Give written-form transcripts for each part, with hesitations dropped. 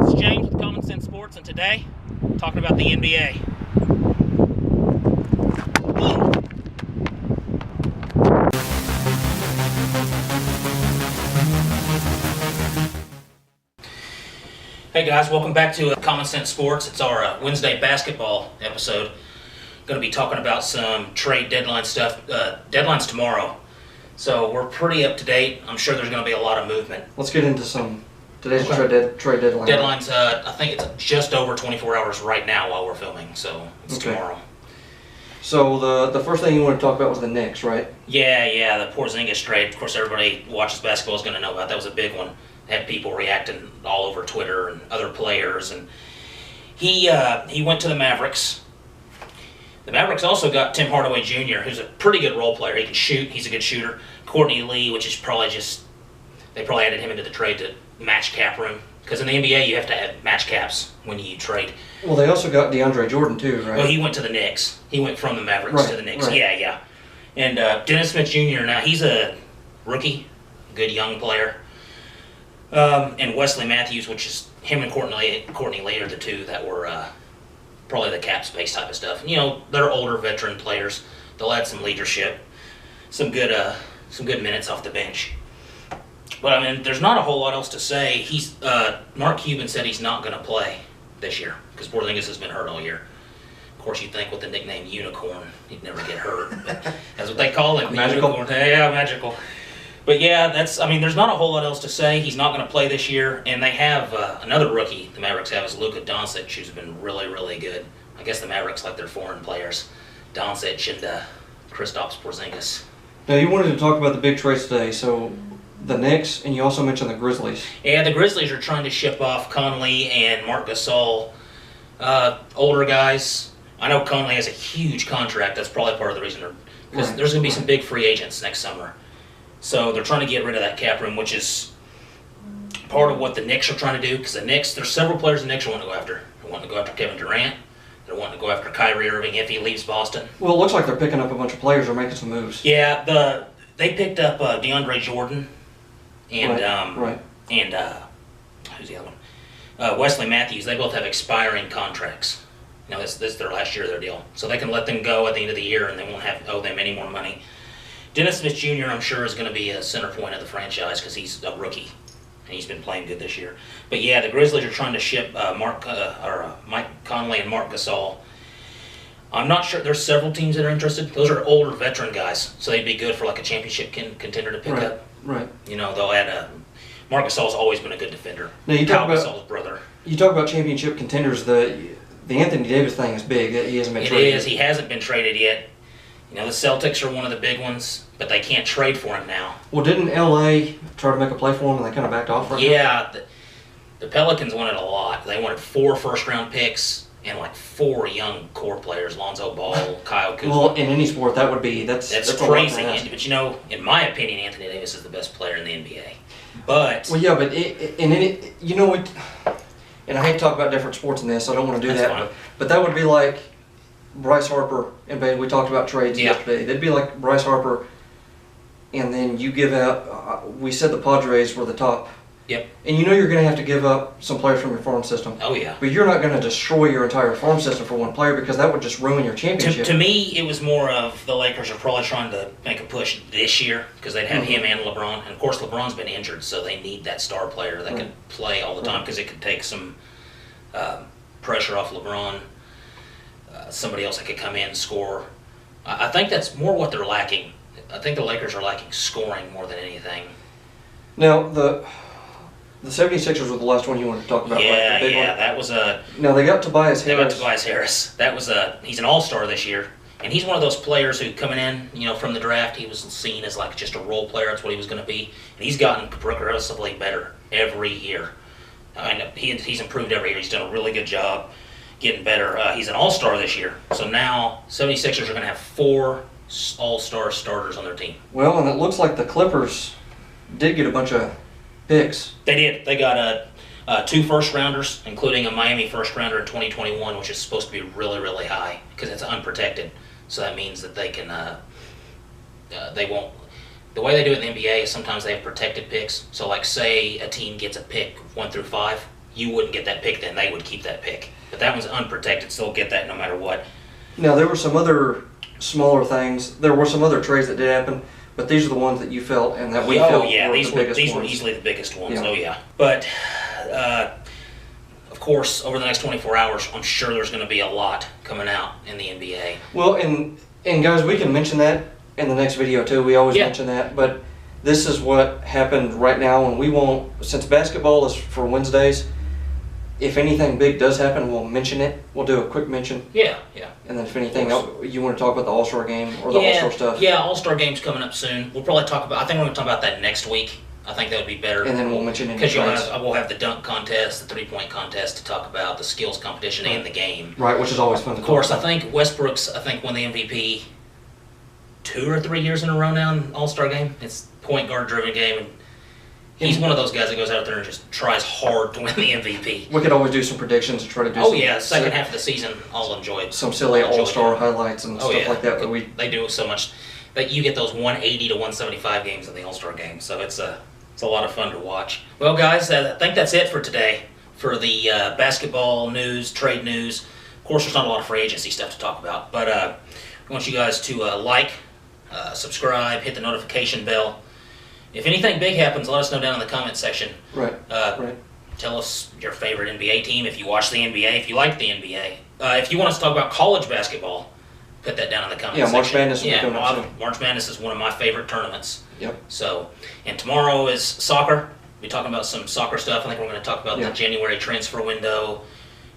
It's James with Common Sense Sports, and today, talking about the NBA. Hey guys, welcome back to Common Sense Sports. It's our Wednesday basketball episode. Going to be talking about some trade deadline stuff. Deadline's tomorrow, so we're pretty up to date. I'm sure there's going to be a lot of movement. Let's get into today's trade deadline. Deadline's, I think it's just over 24 hours right now while we're filming, so it's tomorrow. So the first thing you want to talk about was the Knicks, right? Yeah, the Porzingis trade. Of course, everybody who watches basketball is going to know about that. Was a big one. Had people reacting all over Twitter and other players, and he went to the Mavericks. The Mavericks also got Tim Hardaway Jr., who's a pretty good role player. He can shoot. He's a good shooter. Courtney Lee, which is probably they probably added him into the trade to match cap room, because in the NBA you have to have match caps when you trade. Well, they also got DeAndre Jordan too, right? Well, he went to the Knicks. He went from the Mavericks to the Knicks. Right. Yeah. And Dennis Smith Jr. Now he's a rookie, good young player. And Wesley Matthews, which is him and Courtney Lee are the two that were probably the cap space type of stuff. And, they're older veteran players. They'll add some leadership, some good minutes off the bench. But I mean, there's not a whole lot else to say. Mark Cuban said he's not going to play this year because Porzingis has been hurt all year. Of course, you'd think with the nickname Unicorn, he'd never get hurt. But that's what they call him. Magical. Unicorn. Yeah, magical. But yeah, there's not a whole lot else to say. He's not going to play this year, and they have another rookie the Mavericks have is Luka Doncic, who's been really, really good. I guess the Mavericks like their foreign players, Doncic and Kristaps Porzingis. Now, you wanted to talk about the big trades today, so the Knicks, and you also mentioned the Grizzlies. Yeah, the Grizzlies are trying to ship off Conley and Marc Gasol, older guys. I know Conley has a huge contract. That's probably part of the reason because there's going to be some big free agents next summer. So they're trying to get rid of that cap room, which is part of what the Knicks are trying to do. Because the Knicks, there's several players the Knicks are wanting to go after. They're wanting to go after Kevin Durant. They're wanting to go after Kyrie Irving if he leaves Boston. Well, it looks like they're picking up a bunch of players or making some moves. Yeah, they picked up DeAndre Jordan and and who's the other one? Wesley Matthews. They both have expiring contracts. This is their last year of their deal, so they can let them go at the end of the year, and they won't owe them any more money. Dennis Smith Jr., I'm sure, is going to be a center point of the franchise because he's a rookie, and he's been playing good this year. But yeah, the Grizzlies are trying to ship Mike Conley and Marc Gasol. I'm not sure. There's several teams that are interested. Those are older veteran guys, so they'd be good for like a championship contender to pick up. Right. They'll add Marc Gasol's always been a good defender. Now you talk about Gasol's brother. You talk about championship contenders. The Anthony Davis thing is big. He hasn't been traded. It is. He hasn't been traded yet. The Celtics are one of the big ones, but they can't trade for him now. Well, didn't LA try to make a play for him and they kind of backed off right Yeah, the Pelicans wanted a lot. They wanted 4 first-round picks and like 4 young core players: Lonzo Ball, Kyle Kuzma. Well, in any sport, that would be that's crazy. But in my opinion, Anthony Davis is the best player in the NBA. But and I hate to talk about different sports in this, so I don't want to do That's that. fine. But that would be like Bryce Harper and we talked about trades yesterday. They'd be like Bryce Harper, and then you give out. We said the Padres were the top. Yep. And you're going to have to give up some players from your farm system. Oh yeah. But you're not going to destroy your entire farm system for one player because that would just ruin your championship. To me, it was more of the Lakers are probably trying to make a push this year because they'd have him and LeBron, and of course LeBron's been injured, so they need that star player that can play all the time because it could take some pressure off LeBron. Somebody else that could come in and score. I think that's more what they're lacking. I think the Lakers are lacking scoring more than anything. Now, the 76ers were the last one you wanted to talk about, right? The big one. That was Now, they got Tobias Harris. They got Tobias Harris. That was he's an all-star this year. And he's one of those players who coming in, from the draft, he was seen as like just a role player. That's what he was going to be. And he's gotten progressively better every year. He's improved every year. He's done a really good job getting better. He's an all-star this year. So now 76ers are going to have 4 all-star starters on their team. Well, and it looks like the Clippers did get a bunch of picks. They did. They got 2 first-rounders, including a Miami first-rounder in 2021, which is supposed to be really, really high because it's unprotected. So that means that they can, they won't. The way they do it in the NBA is sometimes they have protected picks. So, like, say a team gets a pick 1 through 5, you wouldn't get that pick then. They would keep that pick. But that one's unprotected, so they'll get that no matter what. Now, there were some other smaller things. There were some other trades that did happen, but these are the ones that you felt and that we felt were the biggest ones. These were easily the biggest ones. Yeah. Oh, yeah. But, of course, over the next 24 hours, I'm sure there's going to be a lot coming out in the NBA. Well, and guys, we can mention that in the next video too. We always mention that, but this is what happened right now, and we won't, since basketball is for Wednesdays, if anything big does happen, we'll mention it. We'll do a quick mention. Yeah. And then if anything else, you want to talk about the All-Star game or the All-Star stuff? Yeah, All-Star game's coming up soon. We'll probably talk about, I think we're going to talk about that next week. I think that would be better. And then we'll mention it. Because we'll have the dunk contest, the three-point contest to talk about, the skills competition, and the game. Right, which is always fun to talk about. Of course, I think Westbrook's, won the MVP 2 or 3 years in a row now in All-Star game. It's point guard driven game, and he's one of those guys that goes out there and just tries hard to win the MVP. We could always do some predictions and try to do second half of the season, I'll enjoy it. Some silly All-Star highlights and stuff like that. But they do so much. That you get those 180 to 175 games in the All-Star game, so it's a lot of fun to watch. Well, guys, I think that's it for today for the basketball news, trade news. Of course, there's not a lot of free agency stuff to talk about, but I want you guys to like, subscribe, hit the notification bell. If anything big happens, let us know down in the comment section. Right. Tell us your favorite NBA team, if you watch the NBA, if you like the NBA. If you want us to talk about college basketball, put that down in the comment section. March Madness will be coming up soon. March Madness is one of my favorite tournaments. Yep. So, and tomorrow is soccer. We're talking about some soccer stuff. I think we're going to talk about the January transfer window,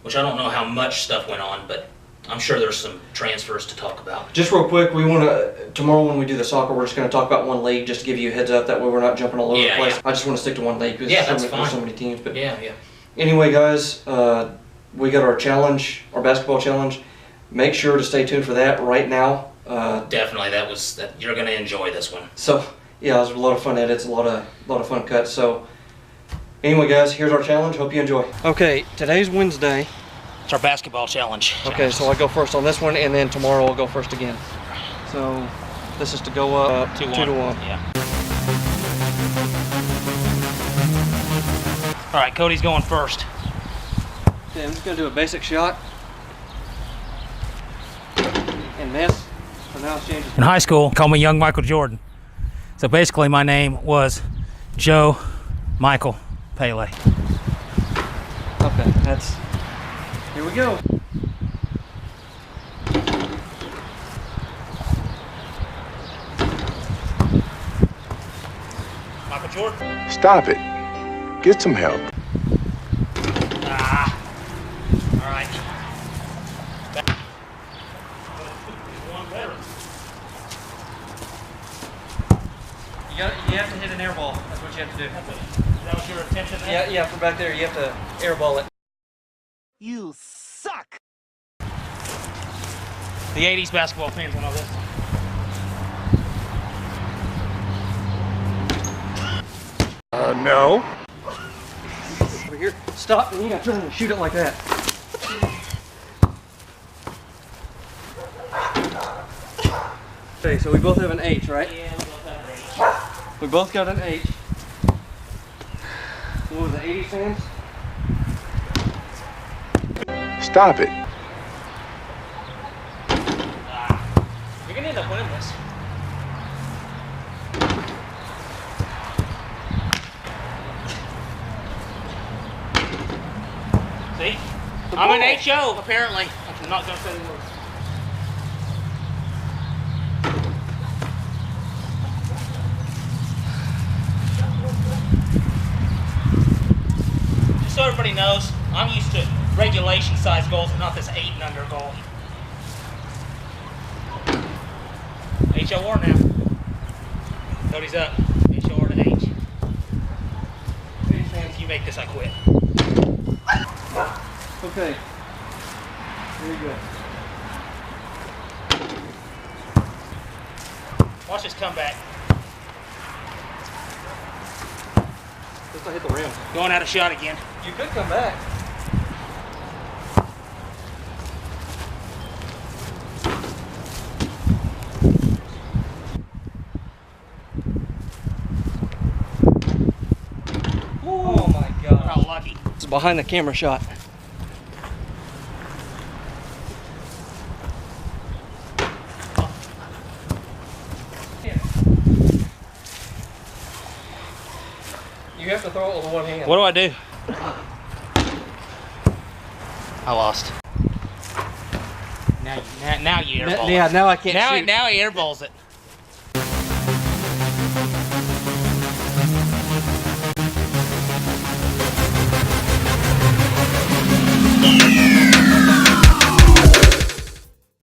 which I don't know how much stuff went on, but I'm sure there's some transfers to talk about. Just real quick, we want to, tomorrow when we do the soccer, we're just going to talk about one league, just to give you a heads up, that way we're not jumping all over the place. Yeah. I just want to stick to one league because there's so many teams. But anyway, guys, we got our challenge, our basketball challenge. Make sure to stay tuned for that right now. Definitely, you're going to enjoy this one. So, yeah, it was a lot of fun edits, a lot of fun cuts. So, anyway, guys, here's our challenge. Hope you enjoy. Okay, today's Wednesday. It's our basketball challenge. Okay, so I'll go first on this one, and then tomorrow I'll go first again. So, this is to go up 2 to 1. Yeah. All right, Cody's going first. Okay, I'm just going to do a basic shot. And miss. So now it's changing. In high school, called me Young Michael Jordan. So basically my name was Joe Michael Pele. Okay, here we go. Michael Jordan. Stop it. Get some help. All right. You have to hit an air ball. That's what you have to do. That was your intention there? Yeah, from back there, you have to airball it. You suck! The 80s basketball fans will know this. No. Over here. Stop, and you gotta turn and shoot it like that. Okay, so we both have an H, right? Yeah, we both have an H. We both got an H. What was it, 80 fans? Stop it. You're gonna end up winning this. See? I'm an HO, apparently. I'm not gonna say the words. Just so everybody knows, I'm used to regulation size goals and not this 8 and under goal. HOR now. Cody's up. HOR to H. If you make this, I quit. Okay. Here we go. Watch this comeback. Just I hit the rim. Going out of shot again. You could come back. Oh my God. How lucky. a behind the camera shot. You have to throw it with one hand. What do I do? I lost. Now you airballs it. Yeah, now I can't shoot. Now he airballs it.